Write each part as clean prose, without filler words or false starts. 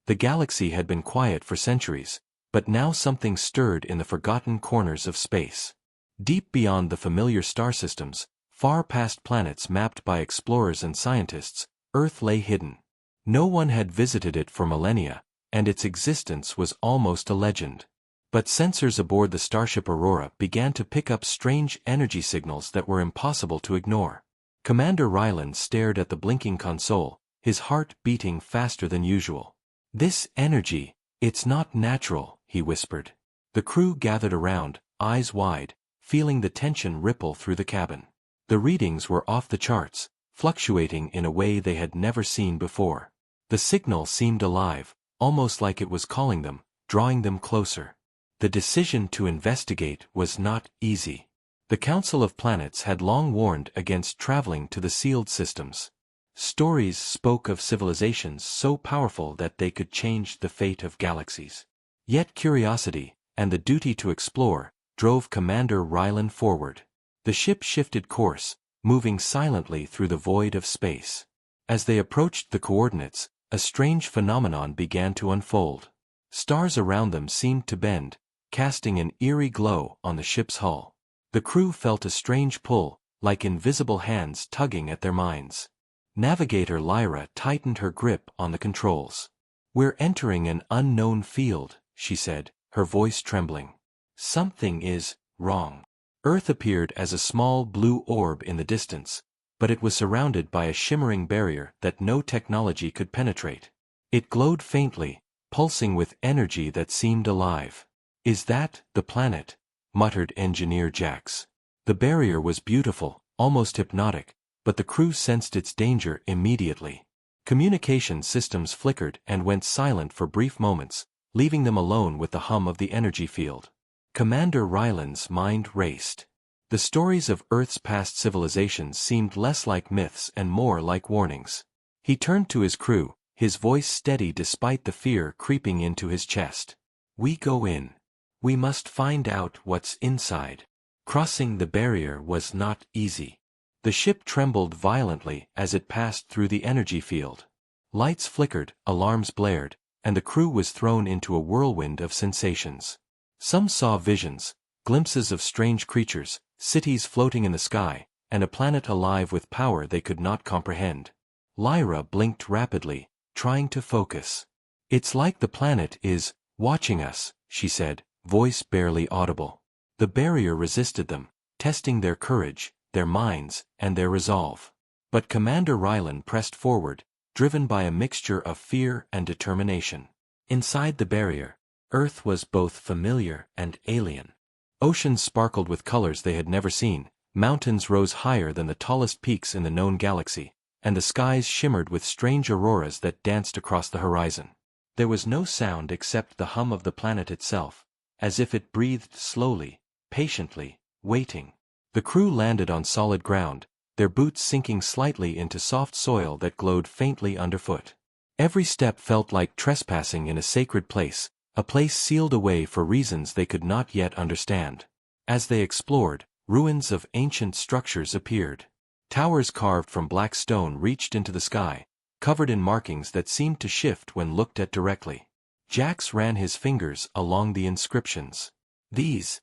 The galaxy had been quiet for centuries, but now something stirred in the forgotten corners of space. Deep beyond the familiar star systems, far past planets mapped by explorers and scientists, Earth lay hidden. No one had visited it for millennia, and its existence was almost a legend. But sensors aboard the starship Aurora began to pick up strange energy signals that were impossible to ignore. Commander Ryland stared at the blinking console, his heart beating faster than usual. "This energy, it's not natural," he whispered. The crew gathered around, eyes wide, feeling the tension ripple through the cabin. The readings were off the charts, fluctuating in a way they had never seen before. The signal seemed alive, almost like it was calling them, drawing them closer. The decision to investigate was not easy. The Council of Planets had long warned against traveling to the sealed systems. Stories spoke of civilizations so powerful that they could change the fate of galaxies. Yet curiosity, and the duty to explore, drove Commander Ryland forward. The ship shifted course, moving silently through the void of space. As they approached the coordinates, a strange phenomenon began to unfold. Stars around them seemed to bend, casting an eerie glow on the ship's hull. The crew felt a strange pull, like invisible hands tugging at their minds. Navigator Lyra tightened her grip on the controls. "We're entering an unknown field," she said, her voice trembling. "Something is wrong." Earth appeared as a small blue orb in the distance, but it was surrounded by a shimmering barrier that no technology could penetrate. It glowed faintly, pulsing with energy that seemed alive. "Is that the planet?" muttered Engineer Jax. The barrier was beautiful, almost hypnotic, but the crew sensed its danger immediately. Communication systems flickered and went silent for brief moments, leaving them alone with the hum of the energy field. Commander Ryland's mind raced. The stories of Earth's past civilizations seemed less like myths and more like warnings. He turned to his crew, his voice steady despite the fear creeping into his chest. "We go in. We must find out what's inside." Crossing the barrier was not easy. The ship trembled violently as it passed through the energy field. Lights flickered, alarms blared, and the crew was thrown into a whirlwind of sensations. Some saw visions, glimpses of strange creatures, cities floating in the sky, and a planet alive with power they could not comprehend. Lyra blinked rapidly, trying to focus. "It's like the planet is watching us," she said, voice barely audible. The barrier resisted them, testing their courage, their minds, and their resolve. But Commander Ryland pressed forward, driven by a mixture of fear and determination. Inside the barrier, Earth was both familiar and alien. Oceans sparkled with colors they had never seen, mountains rose higher than the tallest peaks in the known galaxy, and the skies shimmered with strange auroras that danced across the horizon. There was no sound except the hum of the planet itself, as if it breathed slowly, patiently, waiting. The crew landed on solid ground, their boots sinking slightly into soft soil that glowed faintly underfoot. Every step felt like trespassing in a sacred place, a place sealed away for reasons they could not yet understand. As they explored, ruins of ancient structures appeared. Towers carved from black stone reached into the sky, covered in markings that seemed to shift when looked at directly. Jax ran his fingers along the inscriptions. These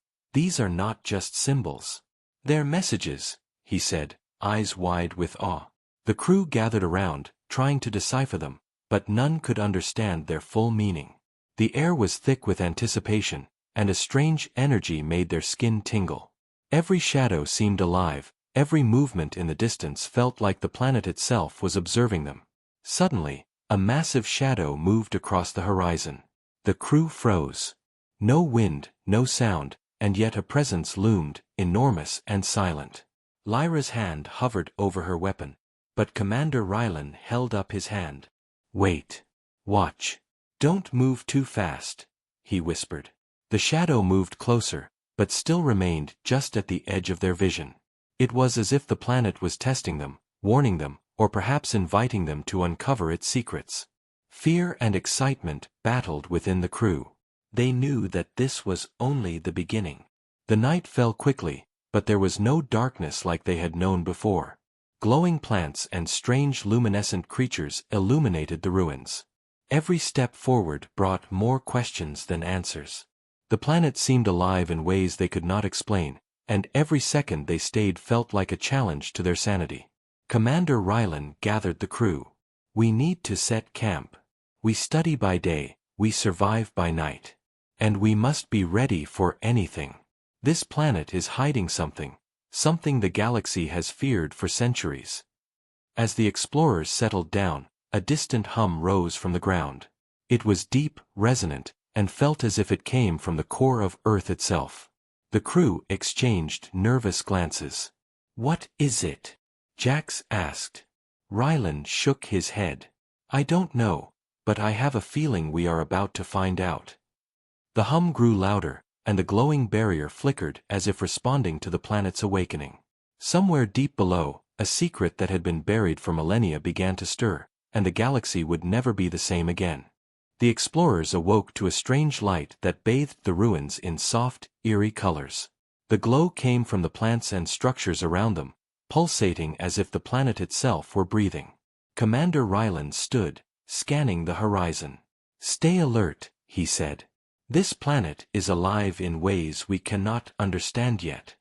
are not just symbols. They're messages," he said, eyes wide with awe. The crew gathered around, trying to decipher them, but none could understand their full meaning. The air was thick with anticipation, and a strange energy made their skin tingle. Every shadow seemed alive, every movement in the distance felt like the planet itself was observing them. Suddenly, a massive shadow moved across the horizon. The crew froze. No wind, no sound, and yet a presence loomed, enormous and silent. Lyra's hand hovered over her weapon, but Commander Ryland held up his hand. "Wait. Watch. Don't move too fast," he whispered. The shadow moved closer, but still remained just at the edge of their vision. It was as if the planet was testing them, warning them, or perhaps inviting them to uncover its secrets. Fear and excitement battled within the crew. They knew that this was only the beginning. The night fell quickly, but there was no darkness like they had known before. Glowing plants and strange luminescent creatures illuminated the ruins. Every step forward brought more questions than answers. The planet seemed alive in ways they could not explain, and every second they stayed felt like a challenge to their sanity. Commander Rylan gathered the crew. "We need to set camp. We study by day, we survive by night. And we must be ready for anything. This planet is hiding something, something the galaxy has feared for centuries." As the explorers settled down, a distant hum rose from the ground. It was deep, resonant, and felt as if it came from the core of Earth itself. The crew exchanged nervous glances. "What is it?" Jax asked. Rylan shook his head. "I don't know, but I have a feeling we are about to find out." The hum grew louder, and the glowing barrier flickered as if responding to the planet's awakening. Somewhere deep below, a secret that had been buried for millennia began to stir, and the galaxy would never be the same again. The explorers awoke to a strange light that bathed the ruins in soft, eerie colors. The glow came from the plants and structures around them, pulsating as if the planet itself were breathing. Commander Rylan stood, scanning the horizon. "Stay alert," he said. "This planet is alive in ways we cannot understand yet."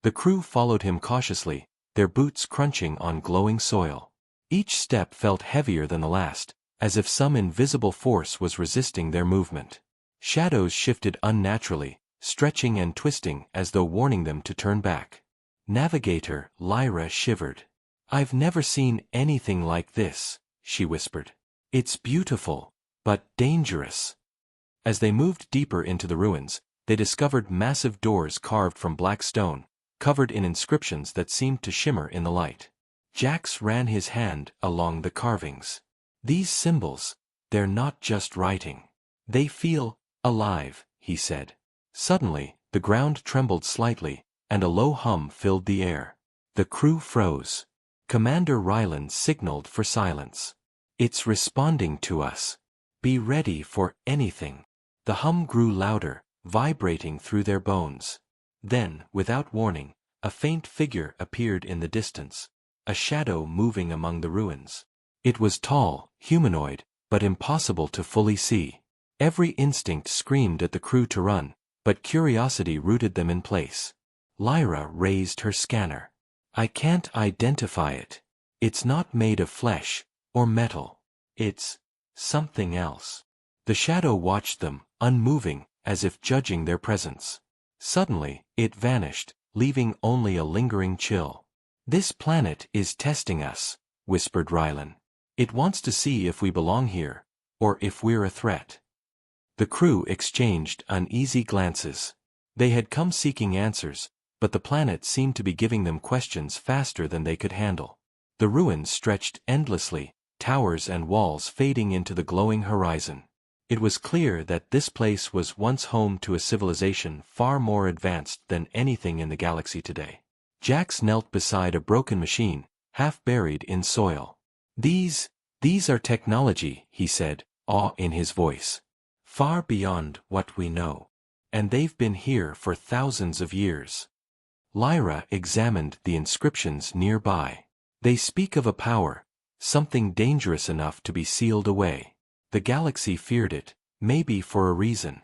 The crew followed him cautiously, their boots crunching on glowing soil. Each step felt heavier than the last, as if some invisible force was resisting their movement. Shadows shifted unnaturally, stretching and twisting as though warning them to turn back. Navigator Lyra shivered. "I've never seen anything like this," she whispered. "It's beautiful, but dangerous." As they moved deeper into the ruins, they discovered massive doors carved from black stone, covered in inscriptions that seemed to shimmer in the light. Jax ran his hand along the carvings. "These symbols, they're not just writing. They feel alive," he said. Suddenly, the ground trembled slightly, and a low hum filled the air. The crew froze. Commander Rylan signaled for silence. "It's responding to us. Be ready for anything." The hum grew louder, vibrating through their bones. Then, without warning, a faint figure appeared in the distance, a shadow moving among the ruins. It was tall, humanoid, but impossible to fully see. Every instinct screamed at the crew to run, but curiosity rooted them in place. Lyra raised her scanner. "I can't identify it. It's not made of flesh or metal. It's something else." The shadow watched them, unmoving, as if judging their presence. Suddenly, it vanished, leaving only a lingering chill. "This planet is testing us," whispered Rylan. "It wants to see if we belong here, or if we're a threat." The crew exchanged uneasy glances. They had come seeking answers, but the planet seemed to be giving them questions faster than they could handle. The ruins stretched endlessly, towers and walls fading into the glowing horizon. It was clear that this place was once home to a civilization far more advanced than anything in the galaxy today. Jax knelt beside a broken machine, half buried in soil. These are technology," he said, awe in his voice. "Far beyond what we know. And they've been here for thousands of years." Lyra examined the inscriptions nearby. "They speak of a power, something dangerous enough to be sealed away. The galaxy feared it, maybe for a reason."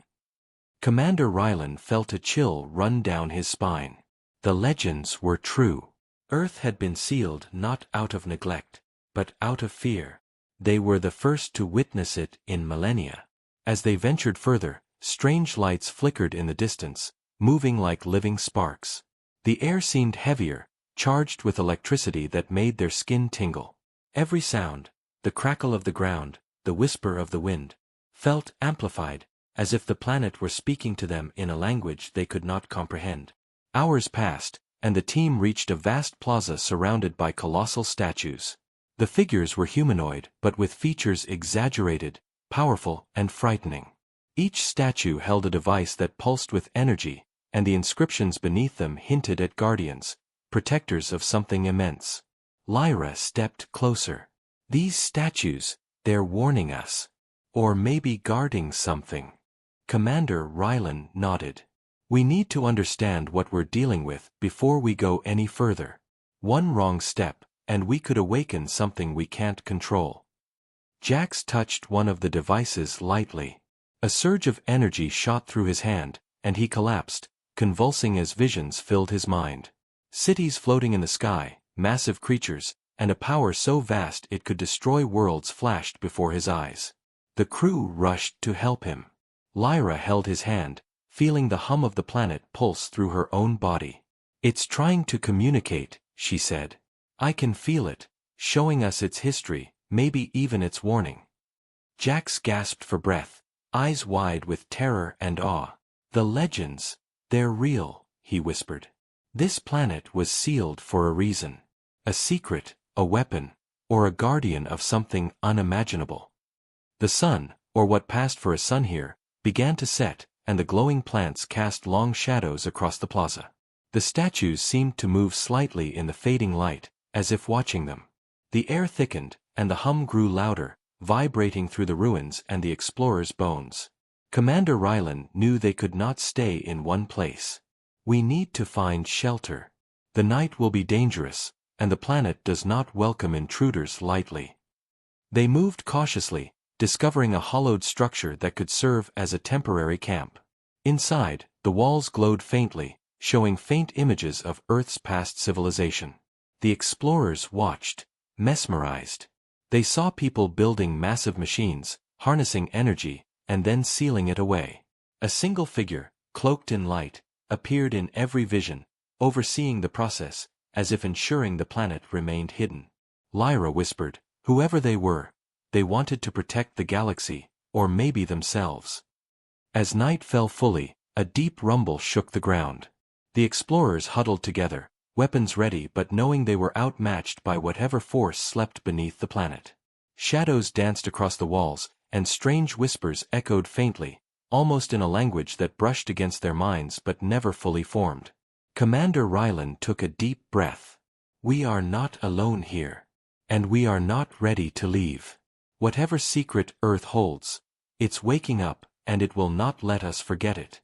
Commander Rylan felt a chill run down his spine. The legends were true. Earth had been sealed not out of neglect, but out of fear. They were the first to witness it in Millennia. As they ventured further, strange lights flickered in the distance, moving like living sparks. The air seemed heavier, charged with electricity that made their skin tingle. Every sound, the crackle of the ground, the whisper of the wind, felt amplified, as if the planet were speaking to them in a language they could not comprehend. Hours passed, and the team reached a vast plaza surrounded by colossal statues. The figures were humanoid, but with features exaggerated, powerful, and frightening. Each statue held a device that pulsed with energy, and the inscriptions beneath them hinted at guardians, protectors of something immense. Lyra stepped closer. "These statues, they're warning us. Or maybe guarding something." Commander Rylan nodded. "We need to understand what we're dealing with before we go any further. One wrong step, and we could awaken something we can't control." Jax touched one of the devices lightly. A surge of energy shot through his hand, and he collapsed, convulsing as visions filled his mind. Cities floating in the sky, massive creatures, and a power so vast it could destroy worlds flashed before his eyes. The crew rushed to help him. Lyra held his hand, feeling the hum of the planet pulse through her own body. "It's trying to communicate," she said. "I can feel it, showing us its history, maybe even its warning." Jax gasped for breath, eyes wide with terror and awe. "The legends, they're real," he whispered. "This planet was sealed for a reason. A secret, a weapon, or a guardian of something unimaginable." The sun, or what passed for a sun here, began to set, and the glowing plants cast long shadows across the plaza. The statues seemed to move slightly in the fading light, as if watching them. The air thickened, and the hum grew louder, vibrating through the ruins and the explorers' bones. Commander Rylan knew they could not stay in one place. "We need to find shelter. The night will be dangerous, and the planet does not welcome intruders lightly." They moved cautiously, discovering a hollowed structure that could serve as a temporary camp. Inside, the walls glowed faintly, showing faint images of Earth's past civilization. The explorers watched, mesmerized. They saw people building massive machines, harnessing energy, and then sealing it away. A single figure, cloaked in light, appeared in every vision, overseeing the process, as if ensuring the planet remained hidden. Lyra whispered, "Whoever they were, they wanted to protect the galaxy, or maybe themselves." As night fell fully, a deep rumble shook the ground. The explorers huddled together, weapons ready but knowing they were outmatched by whatever force slept beneath the planet. Shadows danced across the walls, and strange whispers echoed faintly, almost in a language that brushed against their minds but never fully formed. Commander Rylan took a deep breath. "We are not alone here. And we are not ready to leave. Whatever secret Earth holds, it's waking up, and it will not let us forget it."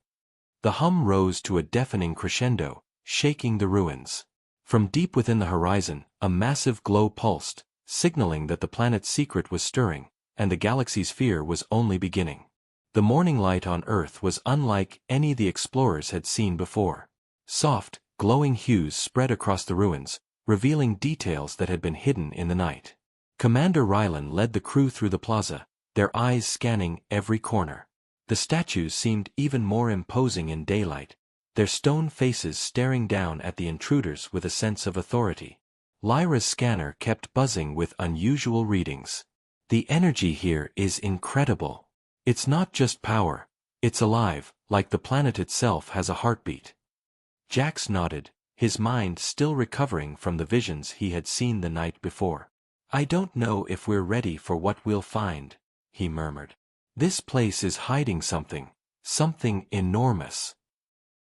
The hum rose to a deafening crescendo, shaking the ruins. From deep within the horizon, a massive glow pulsed, signaling that the planet's secret was stirring, and the galaxy's fear was only beginning. The morning light on Earth was unlike any the explorers had seen before. Soft, glowing hues spread across the ruins, revealing details that had been hidden in the night. Commander Rylan led the crew through the plaza, their eyes scanning every corner. The statues seemed even more imposing in daylight, their stone faces staring down at the intruders with a sense of authority. Lyra's scanner kept buzzing with unusual readings. "The energy here is incredible. It's not just power, it's alive, like the planet itself has a heartbeat." Jax nodded, his mind still recovering from the visions he had seen the night before. "I don't know if we're ready for what we'll find," he murmured. "This place is hiding something enormous."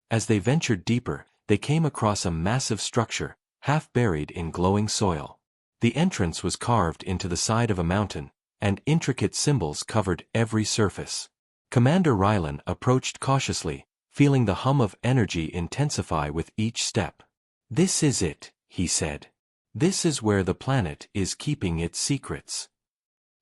As they ventured deeper, they came across a massive structure, half buried in glowing soil. The entrance was carved into the side of a mountain, and intricate symbols covered every surface. Commander Rylan approached cautiously, feeling the hum of energy intensify with each step. "This is it," he said. "This is where the planet is keeping its secrets."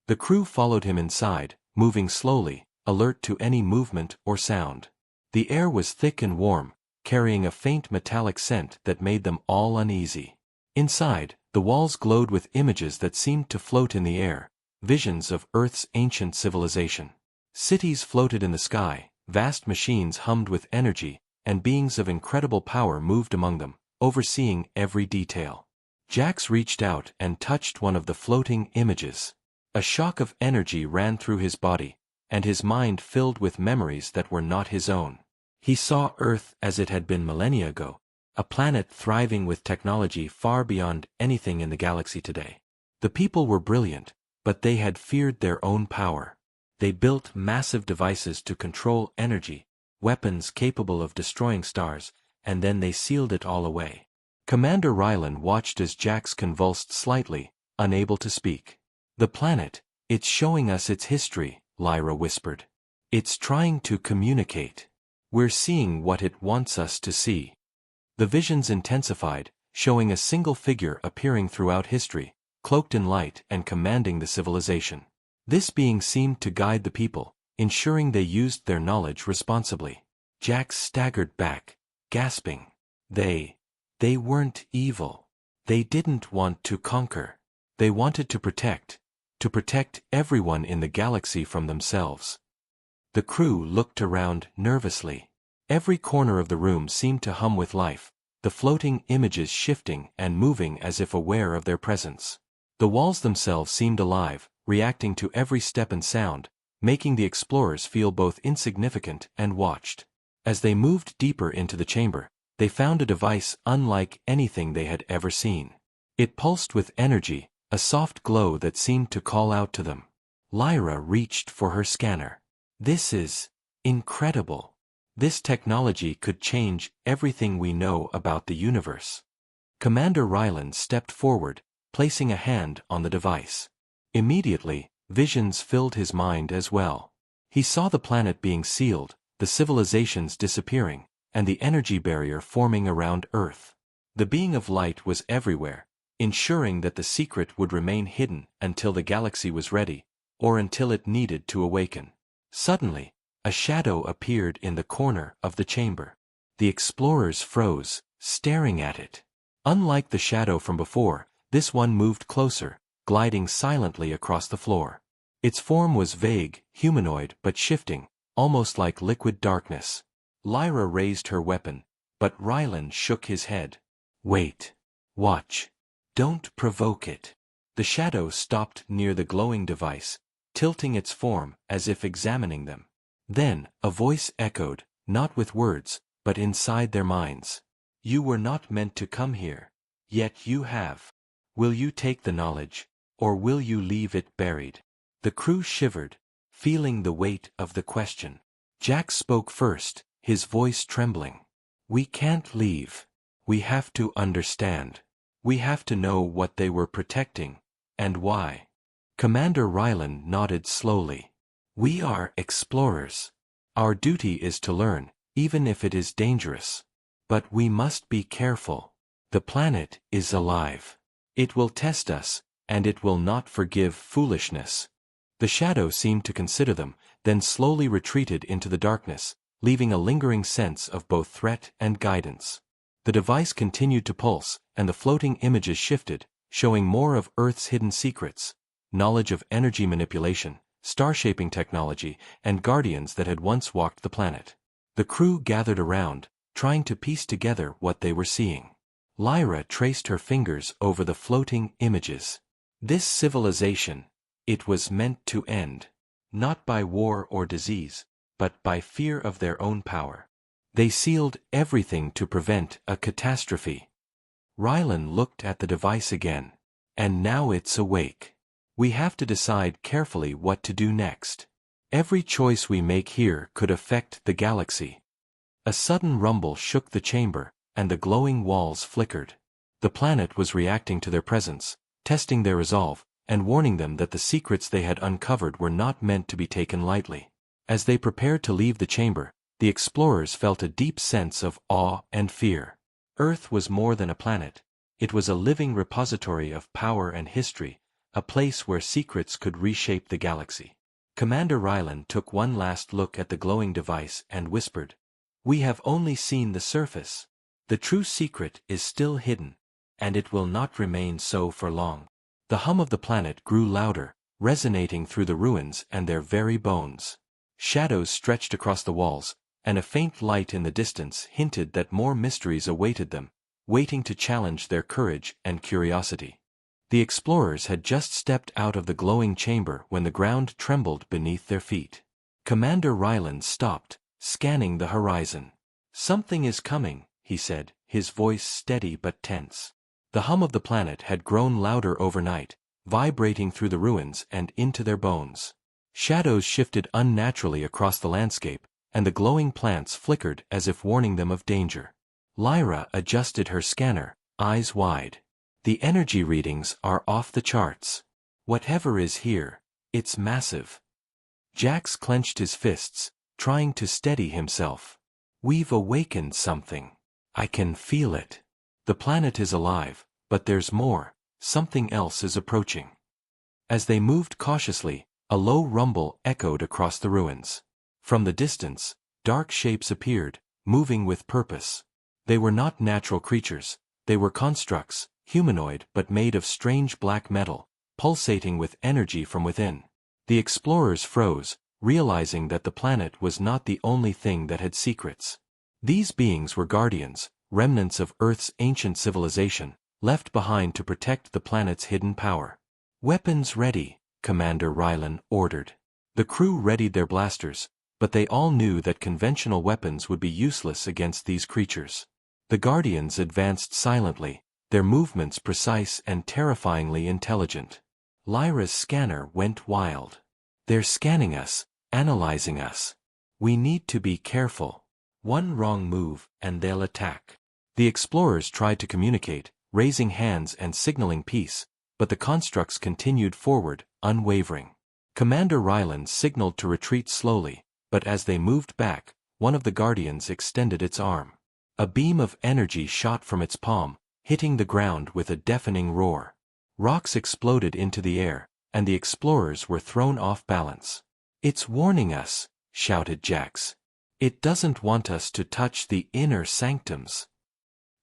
The crew followed him inside, moving slowly, alert to any movement or sound. The air was thick and warm, carrying a faint metallic scent that made them all uneasy. Inside, the walls glowed with images that seemed to float in the air, visions of Earth's ancient civilization. Cities floated in the sky, vast machines hummed with energy, and beings of incredible power moved among them, overseeing every detail. Jax reached out and touched one of the floating images. A shock of energy ran through his body, and his mind filled with memories that were not his own. He saw Earth as it had been millennia ago, a planet thriving with technology far beyond anything in the galaxy today. The people were brilliant, but they had feared their own power. They built massive devices to control energy, weapons capable of destroying stars, and then they sealed it all away. Commander Rylan watched as Jax convulsed slightly, unable to speak. "The planet, it's showing us its history," Lyra whispered. "It's trying to communicate. We're seeing what it wants us to see." The visions intensified, showing a single figure appearing throughout history, cloaked in light and commanding the civilization. This being seemed to guide the people, ensuring they used their knowledge responsibly. Jax staggered back, gasping. They weren't evil. They didn't want to conquer. They wanted to protect everyone in the galaxy from themselves. The crew looked around nervously. Every corner of the room seemed to hum with life, the floating images shifting and moving as if aware of their presence. The walls themselves seemed alive, reacting to every step and sound, making the explorers feel both insignificant and watched. As they moved deeper into the chamber, they found a device unlike anything they had ever seen. It pulsed with energy, a soft glow that seemed to call out to them. Lyra reached for her scanner. This is incredible. This technology could change everything we know about the universe. Commander Ryland stepped forward, placing a hand on the device. Immediately, visions filled his mind as well. He saw the planet being sealed, the civilizations disappearing, and the energy barrier forming around Earth. The being of light was everywhere, ensuring that the secret would remain hidden until the galaxy was ready, or until it needed to awaken. Suddenly, a shadow appeared in the corner of the chamber. The explorers froze, staring at it. Unlike the shadow from before, this one moved closer, gliding silently across the floor. Its form was vague, humanoid but shifting, almost like liquid darkness. Lyra raised her weapon, but Ryland shook his head. Wait. Watch. Don't provoke it. The shadow stopped near the glowing device, tilting its form as if examining them. Then, a voice echoed, not with words, but inside their minds. You were not meant to come here. Yet you have. Will you take the knowledge, or will you leave it buried? The crew shivered, feeling the weight of the question. Jax spoke first, his voice trembling. We can't leave. We have to understand. We have to know what they were protecting, and why. Commander Ryland nodded slowly. We are explorers. Our duty is to learn, even if it is dangerous. But we must be careful. The planet is alive. It will test us, and it will not forgive foolishness. The shadow seemed to consider them, then slowly retreated into the darkness, leaving a lingering sense of both threat and guidance. The device continued to pulse, and the floating images shifted, showing more of Earth's hidden secrets, knowledge of energy manipulation, star-shaping technology, and guardians that had once walked the planet. The crew gathered around, trying to piece together what they were seeing. Lyra traced her fingers over the floating images. This civilization, it was meant to end. Not by war or disease, but by fear of their own power. They sealed everything to prevent a catastrophe. Ryland looked at the device again. And now it's awake. We have to decide carefully what to do next. Every choice we make here could affect the galaxy. A sudden rumble shook the chamber, and the glowing walls flickered. The planet was reacting to their presence, testing their resolve, and warning them that the secrets they had uncovered were not meant to be taken lightly. As they prepared to leave the chamber, the explorers felt a deep sense of awe and fear. Earth was more than a planet. It was a living repository of power and history, a place where secrets could reshape the galaxy. Commander Ryland took one last look at the glowing device and whispered, "We have only seen the surface. The true secret is still hidden, and it will not remain so for long." The hum of the planet grew louder, resonating through the ruins and their very bones. Shadows stretched across the walls, and a faint light in the distance hinted that more mysteries awaited them, waiting to challenge their courage and curiosity. The explorers had just stepped out of the glowing chamber when the ground trembled beneath their feet. Commander Ryland stopped, scanning the horizon. "Something is coming," he said, his voice steady but tense. The hum of the planet had grown louder overnight, vibrating through the ruins and into their bones. Shadows shifted unnaturally across the landscape, and the glowing plants flickered as if warning them of danger. Lyra adjusted her scanner, eyes wide. The energy readings are off the charts. Whatever is here, it's massive. Jax clenched his fists, trying to steady himself. "We've awakened something. I can feel it. The planet is alive, but there's more. Something else is approaching." As they moved cautiously, A low rumble echoed across the ruins. From the distance, dark shapes appeared, moving with purpose. They were not natural creatures, they were constructs, humanoid but made of strange black metal, pulsating with energy from within. The explorers froze, realizing that the planet was not the only thing that had secrets. These beings were guardians, remnants of Earth's ancient civilization, left behind to protect the planet's hidden power. "Weapons ready," Commander Rylan ordered. The crew readied their blasters, but they all knew that conventional weapons would be useless against these creatures. The Guardians advanced silently, their movements precise and terrifyingly intelligent. Lyra's scanner went wild. "They're scanning us, analyzing us. We need to be careful. One wrong move, and they'll attack." The explorers tried to communicate, raising hands and signaling peace, but the constructs continued forward, unwavering. Commander Ryland signaled to retreat slowly, but as they moved back, one of the Guardians extended its arm. A beam of energy shot from its palm, hitting the ground with a deafening roar. Rocks exploded into the air, and the explorers were thrown off balance. "It's warning us," shouted Jax. "It doesn't want us to touch the inner sanctums."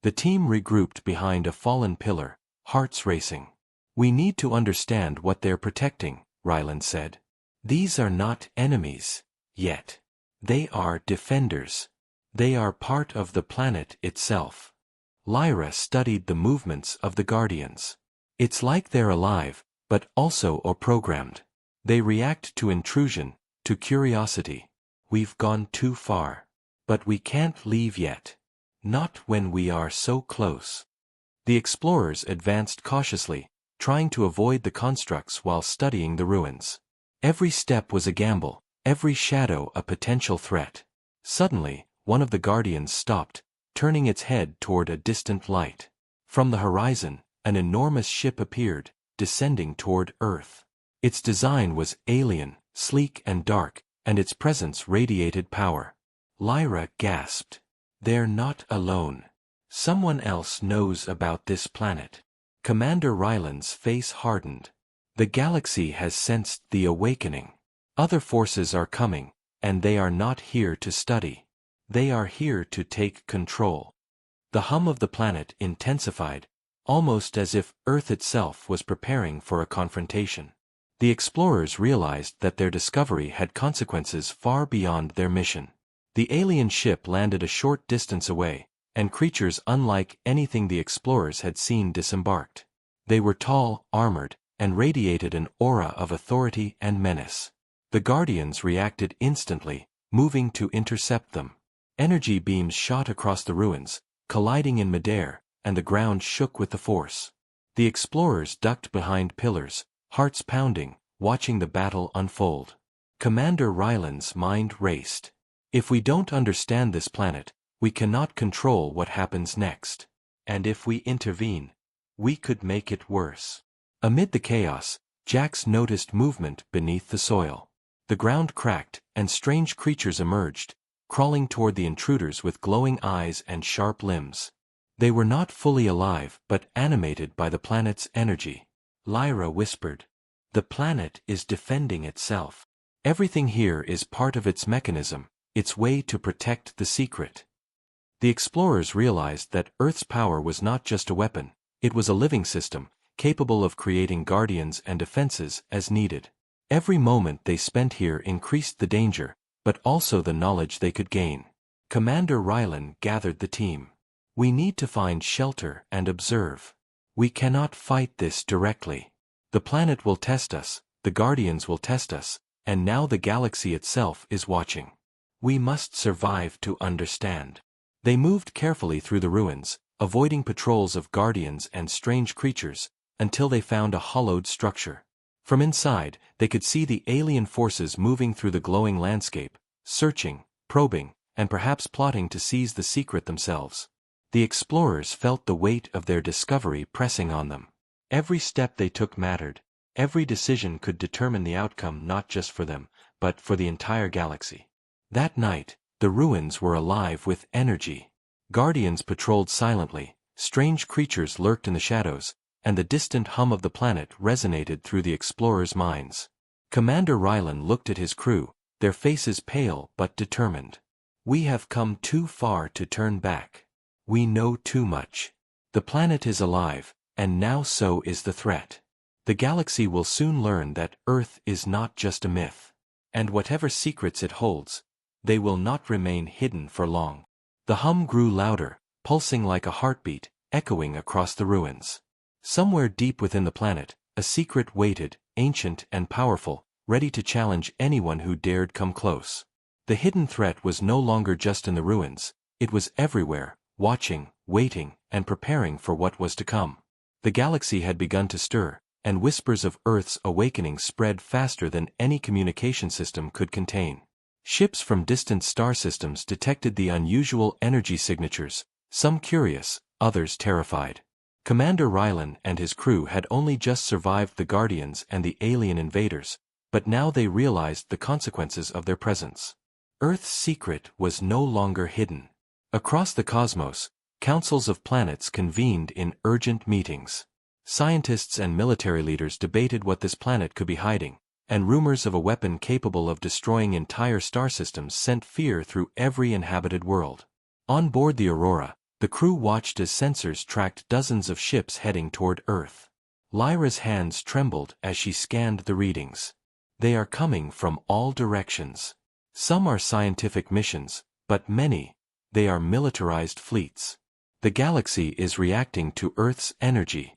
The team regrouped behind a fallen pillar, hearts racing. "We need to understand what they're protecting," Ryland said. "These are not enemies, yet. They are defenders. They are part of the planet itself." Lyra studied the movements of the Guardians. "It's like they're alive, but also programmed. They react to intrusion, to curiosity. We've gone too far. But we can't leave yet. Not when we are so close." The explorers advanced cautiously, trying to avoid the constructs while studying the ruins. Every step was a gamble, every shadow a potential threat. Suddenly, one of the Guardians stopped, turning its head toward a distant light. From the horizon, an enormous ship appeared, descending toward Earth. Its design was alien, sleek and dark, and its presence radiated power. Lyra gasped. "They're not alone. Someone else knows about this planet." Commander Ryland's face hardened. "The galaxy has sensed the awakening. Other forces are coming, and they are not here to study. They are here to take control." The hum of the planet intensified, almost as if Earth itself was preparing for a confrontation. The explorers realized that their discovery had consequences far beyond their mission. The alien ship landed a short distance away, and creatures unlike anything the explorers had seen disembarked. They were tall, armored, and radiated an aura of authority and menace. The Guardians reacted instantly, moving to intercept them. Energy beams shot across the ruins, colliding in midair, and the ground shook with the force. The explorers ducked behind pillars, hearts pounding, watching the battle unfold. Commander Ryland's mind raced. "If we don't understand this planet, we cannot control what happens next. And if we intervene, we could make it worse." Amid the chaos, Jax noticed movement beneath the soil. The ground cracked, and strange creatures emerged, crawling toward the intruders with glowing eyes and sharp limbs. They were not fully alive but animated by the planet's energy. Lyra whispered, "The planet is defending itself. Everything here is part of its mechanism, its way to protect the secret." The explorers realized that Earth's power was not just a weapon, it was a living system, capable of creating guardians and defenses as needed. Every moment they spent here increased the danger, but also the knowledge they could gain. Commander Rylan gathered the team. "We need to find shelter and observe. We cannot fight this directly. The planet will test us, the Guardians will test us, and now the galaxy itself is watching. We must survive to understand." They moved carefully through the ruins, avoiding patrols of Guardians and strange creatures, until they found a hollowed structure. From inside, they could see the alien forces moving through the glowing landscape, searching, probing, and perhaps plotting to seize the secret themselves. The explorers felt the weight of their discovery pressing on them. Every step they took mattered, every decision could determine the outcome not just for them, but for the entire galaxy. That night, the ruins were alive with energy. Guardians patrolled silently, strange creatures lurked in the shadows, and the distant hum of the planet resonated through the explorers' minds. Commander Rylan looked at his crew, their faces pale but determined. "We have come too far to turn back. We know too much. The planet is alive, and now so is the threat. The galaxy will soon learn that Earth is not just a myth. And whatever secrets it holds, they will not remain hidden for long." The hum grew louder, pulsing like a heartbeat, echoing across the ruins. Somewhere deep within the planet, a secret waited, ancient and powerful, ready to challenge anyone who dared come close. The hidden threat was no longer just in the ruins, it was everywhere, watching, waiting, and preparing for what was to come. The galaxy had begun to stir, and whispers of Earth's awakening spread faster than any communication system could contain. Ships from distant star systems detected the unusual energy signatures, some curious, others terrified. Commander Rylan and his crew had only just survived the Guardians and the alien invaders, but now they realized the consequences of their presence. Earth's secret was no longer hidden. Across the cosmos, councils of planets convened in urgent meetings. Scientists and military leaders debated what this planet could be hiding, and rumors of a weapon capable of destroying entire star systems sent fear through every inhabited world. On board the Aurora, the crew watched as sensors tracked dozens of ships heading toward Earth. Lyra's hands trembled as she scanned the readings. They are coming from all directions. Some are scientific missions, but many, they are militarized fleets. The galaxy is reacting to Earth's energy.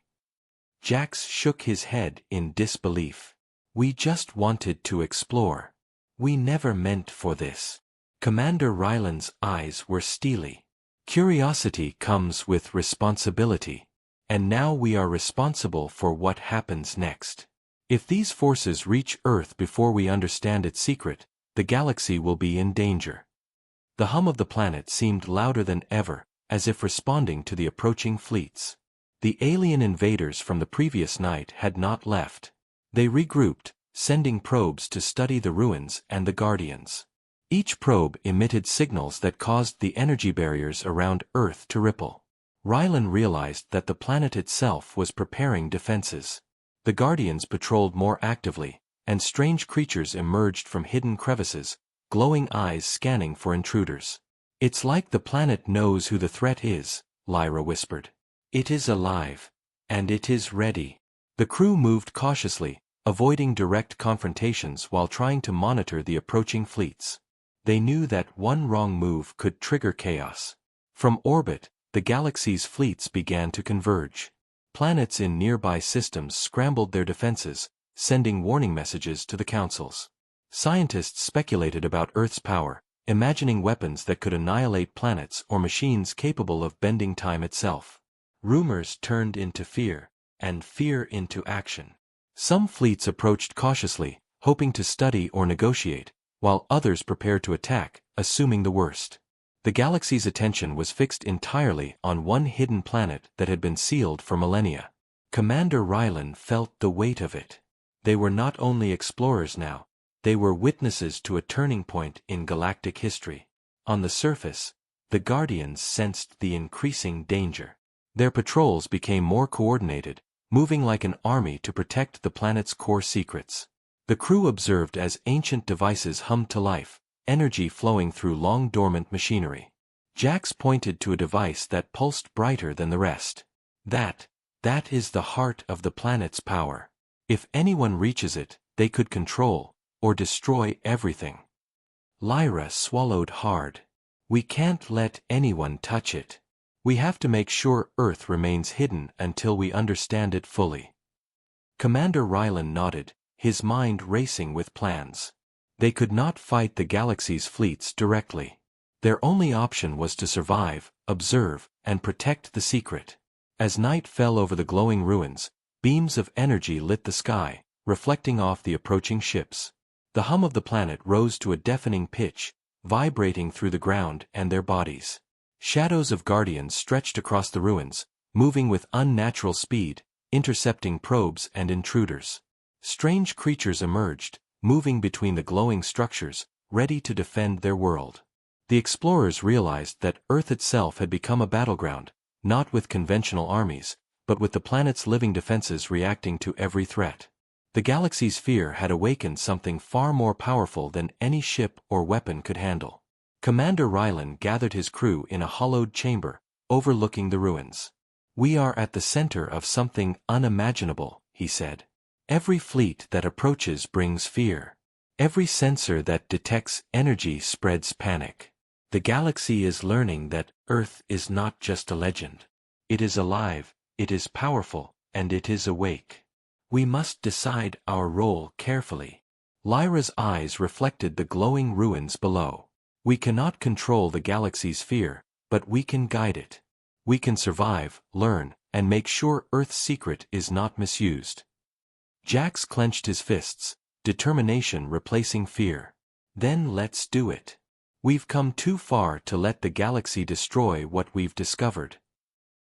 Jax shook his head in disbelief. "We just wanted to explore. We never meant for this." Commander Rylan's eyes were steely. "Curiosity comes with responsibility. And now we are responsible for what happens next. If these forces reach Earth before we understand its secret, the galaxy will be in danger." The hum of the planet seemed louder than ever, as if responding to the approaching fleets. The alien invaders from the previous night had not left. They regrouped, sending probes to study the ruins and the Guardians. Each probe emitted signals that caused the energy barriers around Earth to ripple. Rylan realized that the planet itself was preparing defenses. The Guardians patrolled more actively, and strange creatures emerged from hidden crevices, glowing eyes scanning for intruders. "It's like the planet knows who the threat is," Lyra whispered. "It is alive. And it is ready." The crew moved cautiously, avoiding direct confrontations while trying to monitor the approaching fleets. They knew that one wrong move could trigger chaos. From orbit, the galaxy's fleets began to converge. Planets in nearby systems scrambled their defenses, sending warning messages to the councils. Scientists speculated about Earth's power, imagining weapons that could annihilate planets or machines capable of bending time itself. Rumors turned into fear, and fear into action. Some fleets approached cautiously, hoping to study or negotiate, while others prepared to attack, assuming the worst. The galaxy's attention was fixed entirely on one hidden planet that had been sealed for millennia. Commander Rylan felt the weight of it. They were not only explorers now, they were witnesses to a turning point in galactic history. On the surface, the Guardians sensed the increasing danger. Their patrols became more coordinated, moving like an army to protect the planet's core secrets. The crew observed as ancient devices hummed to life, energy flowing through long-dormant machinery. Jax pointed to a device that pulsed brighter than the rest. That is the heart of the planet's power. If anyone reaches it, they could control, or destroy everything. Lyra swallowed hard. "We can't let anyone touch it. We have to make sure Earth remains hidden until we understand it fully." Commander Rylan nodded, his mind racing with plans. They could not fight the galaxy's fleets directly. Their only option was to survive, observe, and protect the secret. As night fell over the glowing ruins, beams of energy lit the sky, reflecting off the approaching ships. The hum of the planet rose to a deafening pitch, vibrating through the ground and their bodies. Shadows of Guardians stretched across the ruins, moving with unnatural speed, intercepting probes and intruders. Strange creatures emerged, moving between the glowing structures, ready to defend their world. The explorers realized that Earth itself had become a battleground, not with conventional armies, but with the planet's living defenses reacting to every threat. The galaxy's fear had awakened something far more powerful than any ship or weapon could handle. Commander Rylan gathered his crew in a hollowed chamber, overlooking the ruins. "We are at the center of something unimaginable," he said. "Every fleet that approaches brings fear. Every sensor that detects energy spreads panic. The galaxy is learning that Earth is not just a legend. It is alive, it is powerful, and it is awake. We must decide our role carefully." Lyra's eyes reflected the glowing ruins below. "We cannot control the galaxy's fear, but we can guide it. We can survive, learn, and make sure Earth's secret is not misused." Jax clenched his fists, determination replacing fear. "Then let's do it. We've come too far to let the galaxy destroy what we've discovered."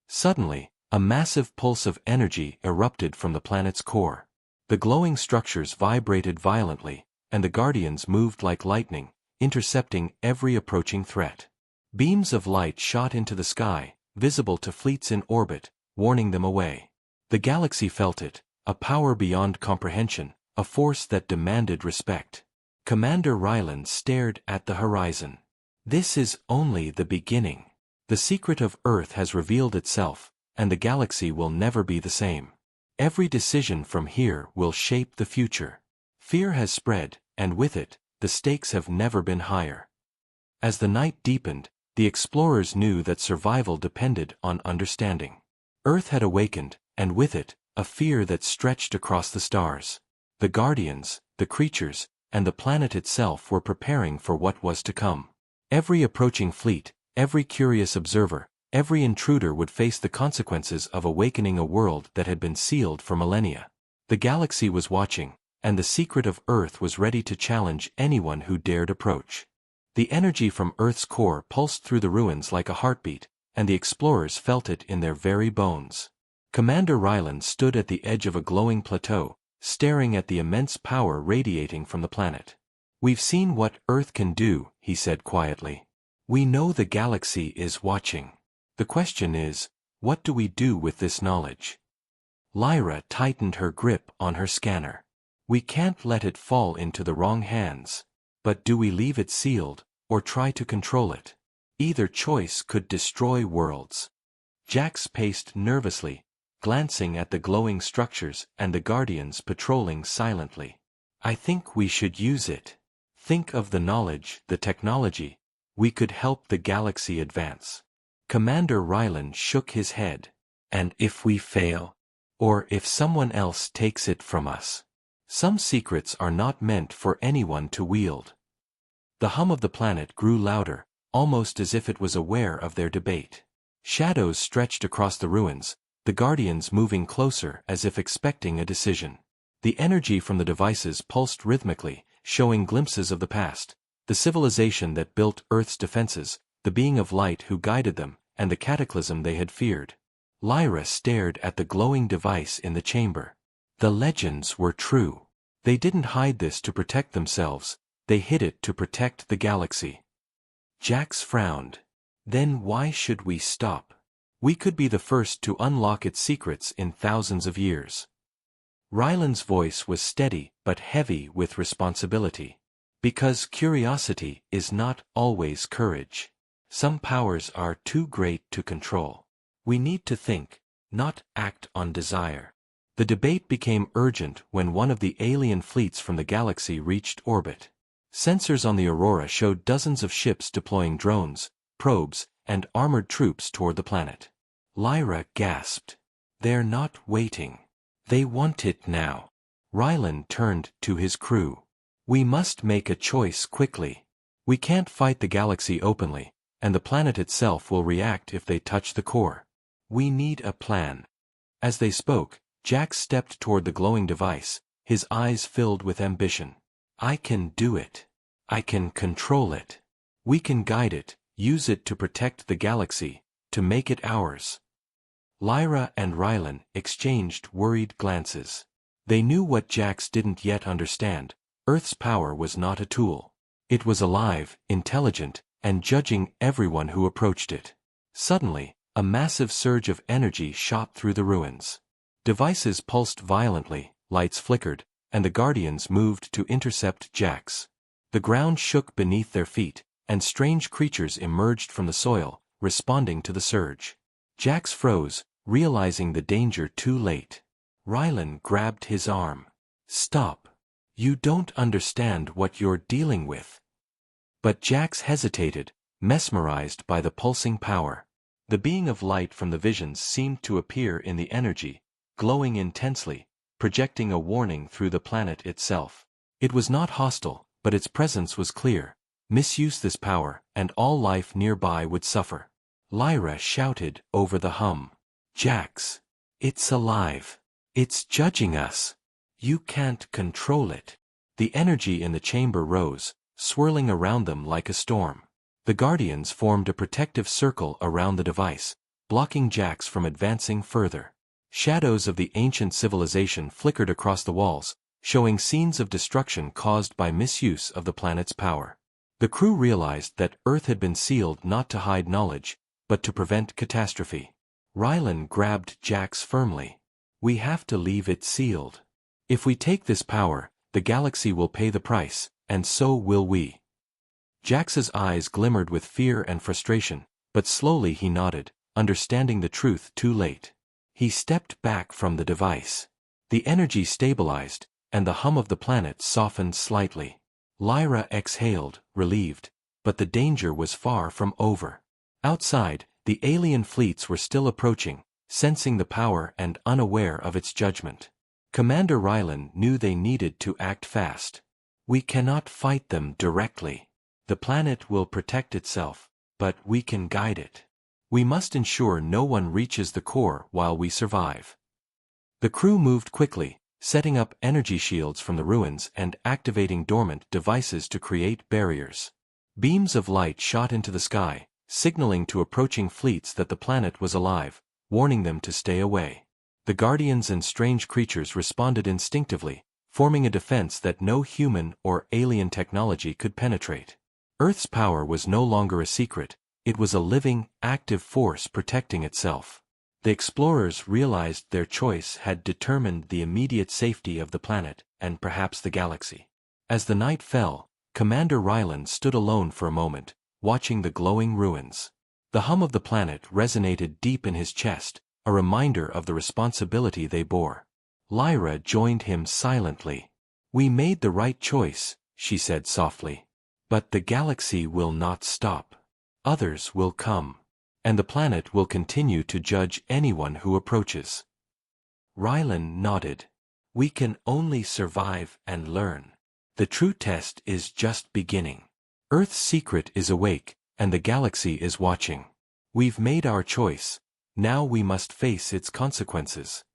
Suddenly, a massive pulse of energy erupted from the planet's core. The glowing structures vibrated violently, and the Guardians moved like lightning, intercepting every approaching threat. Beams of light shot into the sky, visible to fleets in orbit, warning them away. The galaxy felt it, a power beyond comprehension, a force that demanded respect. Commander Rylan stared at the horizon. "This is only the beginning. The secret of Earth has revealed itself, and the galaxy will never be the same. Every decision from here will shape the future." Fear has spread, and with it, the stakes have never been higher. As the night deepened, the explorers knew that survival depended on understanding. Earth had awakened, and with it, a fear that stretched across the stars. The Guardians, the creatures, and the planet itself were preparing for what was to come. Every approaching fleet, every curious observer, every intruder would face the consequences of awakening a world that had been sealed for millennia. The galaxy was watching, and the secret of Earth was ready to challenge anyone who dared approach. The energy from Earth's core pulsed through the ruins like a heartbeat, and the explorers felt it in their very bones. Commander Rylan stood at the edge of a glowing plateau, staring at the immense power radiating from the planet. "We've seen what Earth can do," he said quietly. "We know the galaxy is watching. The question is, what do we do with this knowledge?" Lyra tightened her grip on her scanner. "We can't let it fall into the wrong hands. But do we leave it sealed, or try to control it? Either choice could destroy worlds." Jax paced nervously, glancing at the glowing structures and the Guardians patrolling silently. "I think we should use it. Think of the knowledge, the technology. We could help the galaxy advance." Commander Rylan shook his head. "And if we fail? Or if someone else takes it from us? Some secrets are not meant for anyone to wield." The hum of the planet grew louder, almost as if it was aware of their debate. Shadows stretched across the ruins, the Guardians moving closer as if expecting a decision. The energy from the devices pulsed rhythmically, showing glimpses of the past, the civilization that built Earth's defenses, the being of light who guided them, and the cataclysm they had feared. Lyra stared at the glowing device in the chamber. The legends were true. They didn't hide this to protect themselves, they hid it to protect the galaxy. Jax frowned. "Then why should we stop? We could be the first to unlock its secrets in thousands of years." Rylan's voice was steady but heavy with responsibility. "Because curiosity is not always courage. Some powers are too great to control. We need to think, not act on desire." The debate became urgent when one of the alien fleets from the galaxy reached orbit. Sensors on the Aurora showed dozens of ships deploying drones, probes, and armored troops toward the planet. Lyra gasped. "They're not waiting. They want it now." Rylan turned to his crew. "We must make a choice quickly. We can't fight the galaxy openly, and the planet itself will react if they touch the core. We need a plan." As they spoke, Jax stepped toward the glowing device, his eyes filled with ambition. "I can do it. I can control it. We can guide it, use it to protect the galaxy, to make it ours." Lyra and Rylan exchanged worried glances. They knew what Jax didn't yet understand. Earth's power was not a tool. It was alive, intelligent, and judging everyone who approached it. Suddenly, a massive surge of energy shot through the ruins. Devices pulsed violently, lights flickered, and the Guardians moved to intercept Jax. The ground shook beneath their feet, and strange creatures emerged from the soil, responding to the surge. Jax froze, realizing the danger too late. Rylan grabbed his arm. "Stop. You don't understand what you're dealing with." But Jax hesitated, mesmerized by the pulsing power. The being of light from the visions seemed to appear in the energy, glowing intensely, projecting a warning through the planet itself. It was not hostile, but its presence was clear. Misuse this power, and all life nearby would suffer. Lyra shouted over the hum. "Jax! It's alive! It's judging us! You can't control it!" The energy in the chamber rose, swirling around them like a storm. The Guardians formed a protective circle around the device, blocking Jax from advancing further. Shadows of the ancient civilization flickered across the walls, showing scenes of destruction caused by misuse of the planet's power. The crew realized that Earth had been sealed not to hide knowledge, but to prevent catastrophe. Rylan grabbed Jax firmly. "We have to leave it sealed. If we take this power, the galaxy will pay the price, and so will we." Jax's eyes glimmered with fear and frustration, but slowly he nodded, understanding the truth too late. He stepped back from the device. The energy stabilized, and the hum of the planet softened slightly. Lyra exhaled, relieved, but the danger was far from over. Outside, the alien fleets were still approaching, sensing the power and unaware of its judgment. Commander Rylan knew they needed to act fast. "We cannot fight them directly. The planet will protect itself, but we can guide it. We must ensure no one reaches the core while we survive." The crew moved quickly, setting up energy shields from the ruins and activating dormant devices to create barriers. Beams of light shot into the sky, signaling to approaching fleets that the planet was alive, warning them to stay away. The Guardians and strange creatures responded instinctively, forming a defense that no human or alien technology could penetrate. Earth's power was no longer a secret, it was a living, active force protecting itself. The explorers realized their choice had determined the immediate safety of the planet, and perhaps the galaxy. As the night fell, Commander Rylan stood alone for a moment, watching the glowing ruins. The hum of the planet resonated deep in his chest, a reminder of the responsibility they bore. Lyra joined him silently. "We made the right choice," she said softly. "But the galaxy will not stop. Others will come. And the planet will continue to judge anyone who approaches." Rylan nodded. "We can only survive and learn. The true test is just beginning. Earth's secret is awake, and the galaxy is watching. We've made our choice, now we must face its consequences."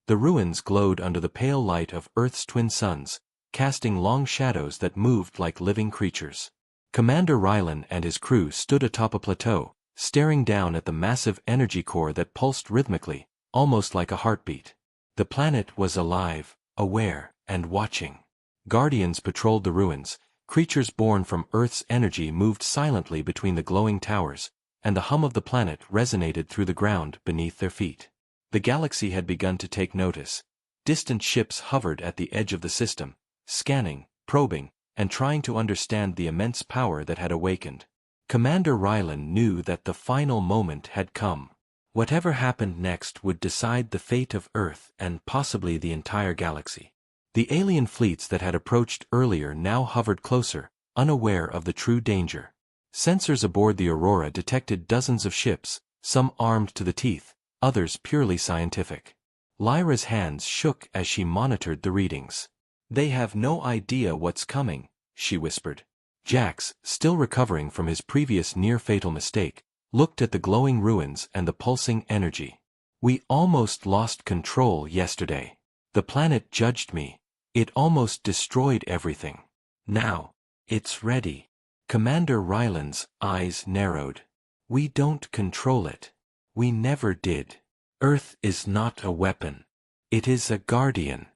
The ruins glowed under the pale light of Earth's twin suns, casting long shadows that moved like living creatures. Commander Rylan and his crew stood atop a plateau, staring down at the massive energy core that pulsed rhythmically, almost like a heartbeat. The planet was alive, aware, and watching. Guardians patrolled the ruins, creatures born from Earth's energy moved silently between the glowing towers, and the hum of the planet resonated through the ground beneath their feet. The galaxy had begun to take notice. Distant ships hovered at the edge of the system, scanning, probing, and trying to understand the immense power that had awakened. Commander Rylan knew that the final moment had come. Whatever happened next would decide the fate of Earth and possibly the entire galaxy. The alien fleets that had approached earlier now hovered closer, unaware of the true danger. Sensors aboard the Aurora detected dozens of ships, some armed to the teeth, others purely scientific. Lyra's hands shook as she monitored the readings. "They have no idea what's coming," she whispered. Jax, still recovering from his previous near-fatal mistake, looked at the glowing ruins and the pulsing energy. "We almost lost control yesterday. The planet judged me. It almost destroyed everything. Now, it's ready." Commander Rylan's eyes narrowed. "We don't control it. We never did. Earth is not a weapon. It is a guardian.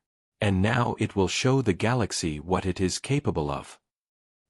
And now it will show the galaxy what it is capable of."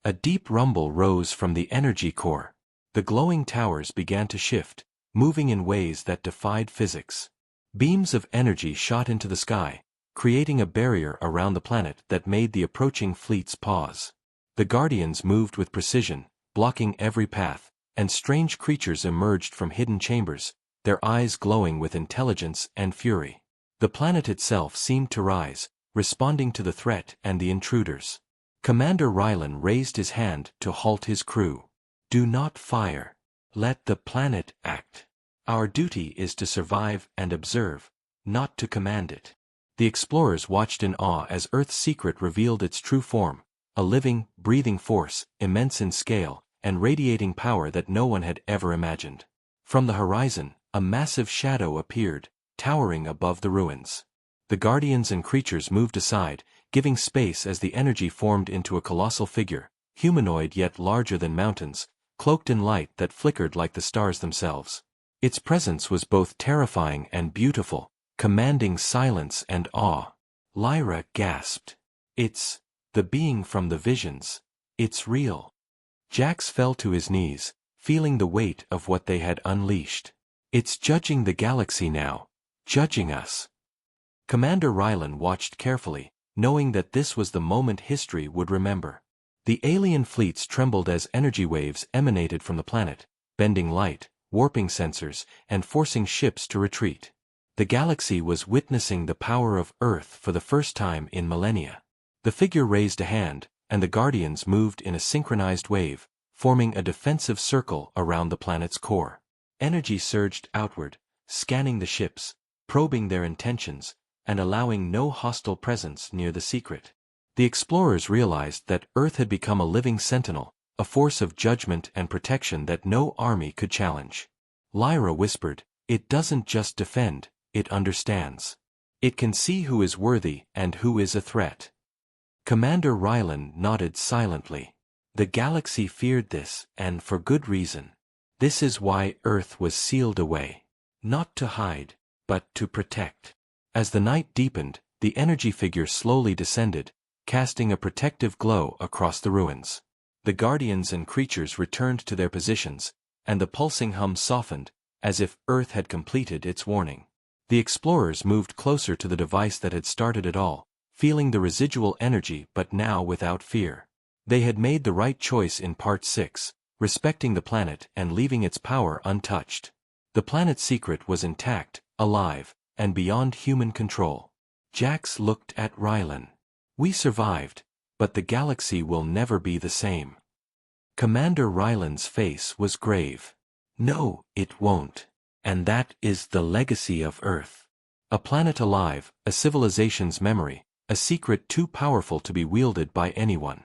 A deep rumble rose from the energy core. The glowing towers began to shift, moving in ways that defied physics. Beams of energy shot into the sky, creating a barrier around the planet that made the approaching fleets pause. The Guardians moved with precision, blocking every path, and strange creatures emerged from hidden chambers, their eyes glowing with intelligence and fury. The planet itself seemed to rise, responding to the threat and the intruders. Commander Rylan raised his hand to halt his crew. "Do not fire. Let the planet act. Our duty is to survive and observe, not to command it." The explorers watched in awe as Earth's secret revealed its true form, a living, breathing force, immense in scale, and radiating power that no one had ever imagined. From the horizon, a massive shadow appeared, towering above the ruins. The Guardians and creatures moved aside, giving space as the energy formed into a colossal figure, humanoid yet larger than mountains, cloaked in light that flickered like the stars themselves. Its presence was both terrifying and beautiful, commanding silence and awe. Lyra gasped. "It's the being from the visions. It's real." Jax fell to his knees, feeling the weight of what they had unleashed. "It's judging the galaxy now. Judging us." Commander Rylan watched carefully, knowing that this was the moment history would remember. The alien fleets trembled as energy waves emanated from the planet, bending light, warping sensors, and forcing ships to retreat. The galaxy was witnessing the power of Earth for the first time in millennia. The figure raised a hand, and the Guardians moved in a synchronized wave, forming a defensive circle around the planet's core. Energy surged outward, scanning the ships, probing their intentions, and allowing no hostile presence near the secret. The explorers realized that Earth had become a living sentinel, a force of judgment and protection that no army could challenge. Lyra whispered, "It doesn't just defend, it understands. It can see who is worthy and who is a threat." Commander Rylan nodded silently. The galaxy feared this, and for good reason. This is why Earth was sealed away. Not to hide, but to protect. As the night deepened, the energy figure slowly descended, casting a protective glow across the ruins. The Guardians and creatures returned to their positions, and the pulsing hum softened, as if Earth had completed its warning. The explorers moved closer to the device that had started it all, feeling the residual energy but now without fear. They had made the right choice in Part 6, respecting the planet and leaving its power untouched. The planet's secret was intact, alive, and beyond human control. Jax looked at Rylan. "We survived, but the galaxy will never be the same." Commander Rylan's face was grave. "No, it won't. And that is the legacy of Earth. A planet alive, a civilization's memory, a secret too powerful to be wielded by anyone."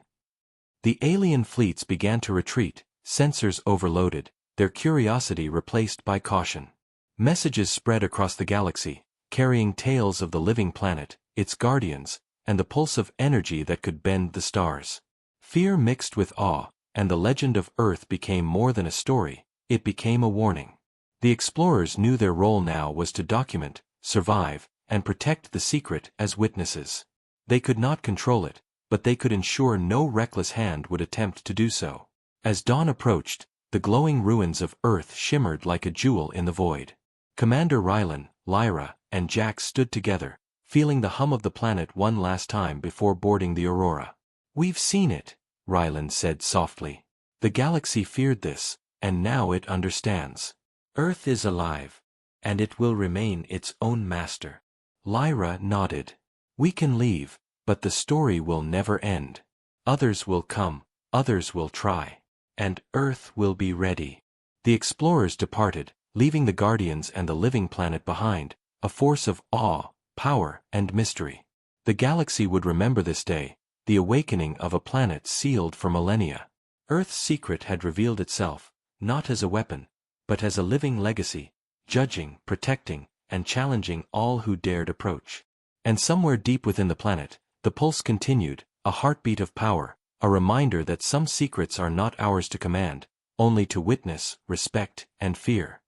The alien fleets began to retreat, sensors overloaded, their curiosity replaced by caution. Messages spread across the galaxy, carrying tales of the living planet, its guardians, and the pulse of energy that could bend the stars. Fear mixed with awe, and the legend of Earth became more than a story, it became a warning. The explorers knew their role now was to document, survive, and protect the secret as witnesses. They could not control it, but they could ensure no reckless hand would attempt to do so. As dawn approached, the glowing ruins of Earth shimmered like a jewel in the void. Commander Rylan, Lyra, and Jax stood together, feeling the hum of the planet one last time before boarding the Aurora. "We've seen it," Rylan said softly. "The galaxy feared this, and now it understands. Earth is alive, and it will remain its own master." Lyra nodded. "We can leave, but the story will never end. Others will come, others will try, and Earth will be ready." The explorers departed, leaving the Guardians and the living planet behind, a force of awe, power, and mystery. The galaxy would remember this day, the awakening of a planet sealed for millennia. Earth's secret had revealed itself, not as a weapon, but as a living legacy, judging, protecting, and challenging all who dared approach. And somewhere deep within the planet, the pulse continued, a heartbeat of power, a reminder that some secrets are not ours to command, only to witness, respect, and fear.